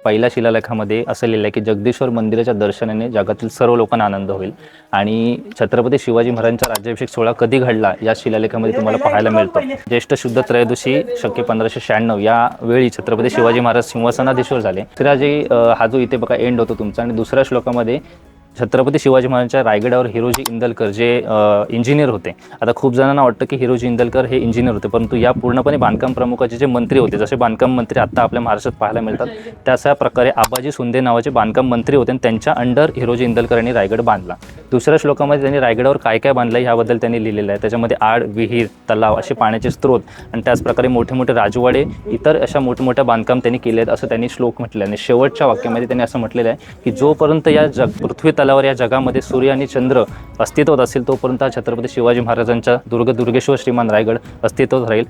पहिल्या शिलालेखामध्ये असं लिहिलं आहे की जगदीश्वर मंदिराच्या दर्शनाने जगातील सर्व लोकांना आनंद होईल आणि छत्रपती शिवाजी महाराजांचा राज्याभिषेक सोहळा कधी घडला या शिलालेखामध्ये तुम्हाला पाहायला मिळतो। ज्येष्ठ शुद्ध त्रयोदशी शके 1596 या वेळी छत्रपती शिवाजी महाराज सिंहासनाधीश्वर झाले। शिराजी हा जो इथे बघा एंड होतो तुमचा आणि दुसऱ्या श्लोकामध्ये छत्रपती शिवाजी महाराजांच्या रायगडावर हिरोजी इंदलकर जे इंजिनियर होते। आता खूप जणांना वाटतं की हिरोजी इंदलकर हे इंजिनियर होते, परंतु या पूर्णपणे बांधकाम प्रमुखाचे जे मंत्री होते, जसे बांधकाम मंत्री आता आपल्या महाराष्ट्रात पाहायला मिळतात त्याच प्रकारे आबाजी सुंदे नावाचे बांधकाम मंत्री होते आणि त्यांच्या अंडर हिरोजी इंदलकर यांनी रायगड बांधला। दुसऱ्या श्लोकामध्ये त्यांनी रायगडावर काय काय बांधलं याबद्दल त्यांनी लिहिलेलं आहे। त्याच्यामध्ये आड, विहीर, तलाव असे पाण्याचे स्रोत आणि त्याचप्रकारे मोठे मोठे राजवाडे इतर अशा मोठमोठ्या बांधकाम त्यांनी केले आहेत असं त्यांनी श्लोक म्हटलेलं आहे। आणि शेवटच्या वाक्यामध्ये त्यांनी असं म्हटलेलं आहे की जोपर्यंत या पृथ्वी तलावर या जगामध्ये सूर्य आणि चंद्र अस्तित्वात असेल तोपर्यंत छत्रपती शिवाजी महाराजांचा दुर्गेश्वर श्रीमान रायगड अस्तित्वात राहील।